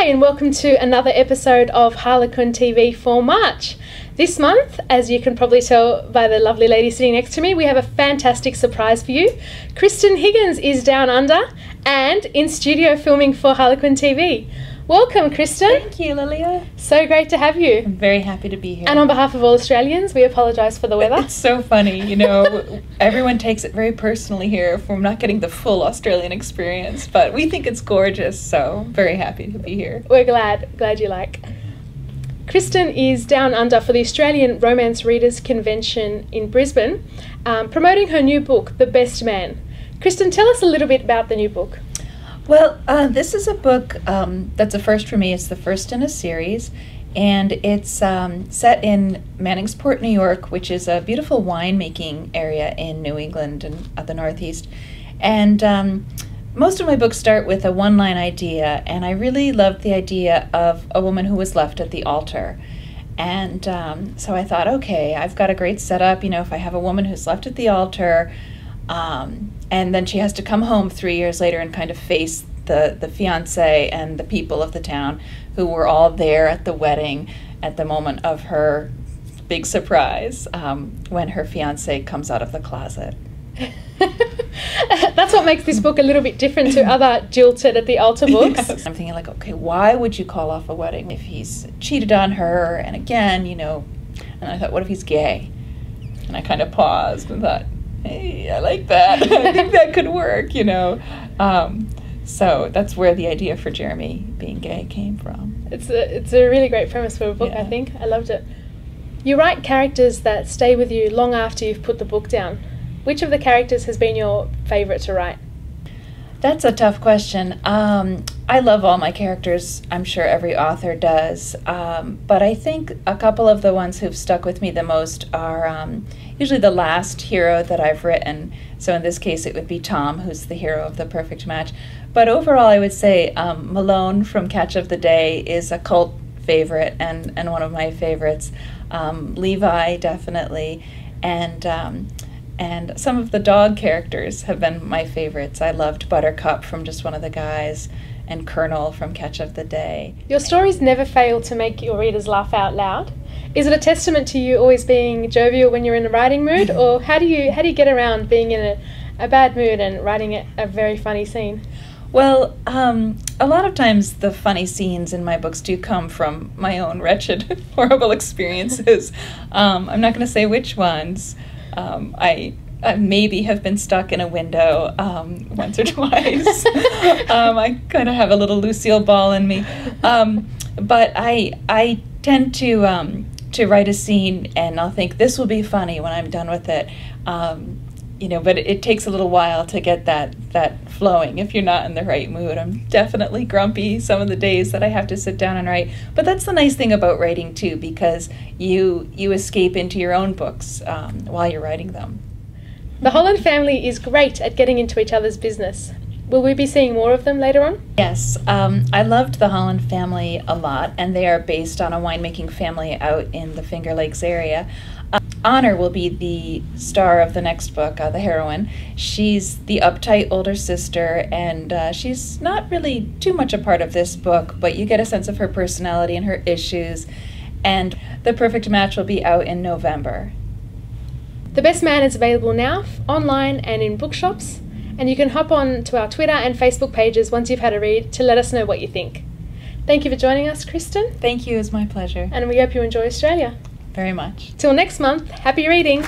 Hi, and welcome to another episode of Harlequin TV for March. This month, as you can probably tell by the lovely lady sitting next to me, we have a fantastic surprise for you. Kristin Higgins is down under and in studio filming for Harlequin TV. Welcome, Kristin. Thank you, Lilia. So great to have you. I'm very happy to be here. And on behalf of all Australians, we apologise for the weather. It's so funny, you know, everyone takes it very personally here if we're not getting the full Australian experience, but we think it's gorgeous, so very happy to be here. We're glad you like. Kristin is down under for the Australian Romance Readers Convention in Brisbane, promoting her new book, The Best Man. Kristin, tell us a little bit about the new book. Well, this is a book that's a first for me. It's the first in a series, and it's set in Manningsport, New York, which is a beautiful winemaking area in New England and the Northeast. And most of my books start with a one-line idea, and I really loved the idea of a woman who was left at the altar. And so I thought, okay, I've got a great setup. You know, if I have a woman who's left at the altar, and then she has to come home 3 years later and kind of face the fiancé and the people of the town who were all there at the wedding at the moment of her big surprise when her fiancé comes out of the closet. That's what makes this book a little bit different to other jilted at the altar books. Yes. I'm thinking like, okay, why would you call off a wedding if he's cheated on her? And again, you know, and I thought, what if he's gay? And I kind of paused and thought, hey, I like that. I think that could work, you know. So that's where the idea for Jeremy being gay came from. It's a really great premise for a book, Yeah. I think. I loved it. You write characters that stay with you long after you've put the book down. Which of the characters has been your favourite to write? That's a tough question. I love all my characters. I'm sure every author does. But I think a couple of the ones who've stuck with me the most are usually the last hero that I've written. So in this case, it would be Tom, who's the hero of The Perfect Match. But overall, I would say Malone from Catch of the Day is a cult favorite and one of my favorites. Levi, definitely. And some of the dog characters have been my favorites. I loved Buttercup from Just One of the Guys and Colonel from Catch of the Day. Your stories never fail to make your readers laugh out loud. Is it a testament to you always being jovial when you're in a writing mood, or how do you get around being in a bad mood and writing a very funny scene? Well, a lot of times the funny scenes in my books do come from my own wretched, horrible experiences. I'm not going to say which ones. I maybe have been stuck in a window once or twice. I kind of have a little Lucille Ball in me. But I tend to write a scene and I'll think this will be funny when I'm done with it. You know, but it takes a little while to get that flowing if you're not in the right mood. I'm definitely grumpy some of the days that I have to sit down and write. But that's the nice thing about writing too, because you escape into your own books while you're writing them. The Holland family is great at getting into each other's business. Will we be seeing more of them later on? Yes, I loved the Holland family a lot, and they are based on a winemaking family out in the Finger Lakes area. Honor will be the star of the next book, the heroine. She's the uptight older sister, and she's not really too much a part of this book, but you get a sense of her personality and her issues. And The Perfect Match will be out in November. The Best Man is available now, online and in bookshops, and you can hop on to our Twitter and Facebook pages once you've had a read to let us know what you think. Thank you for joining us, Kristin. Thank you, it's my pleasure. And we hope you enjoy Australia. Very much. Till next month, happy reading!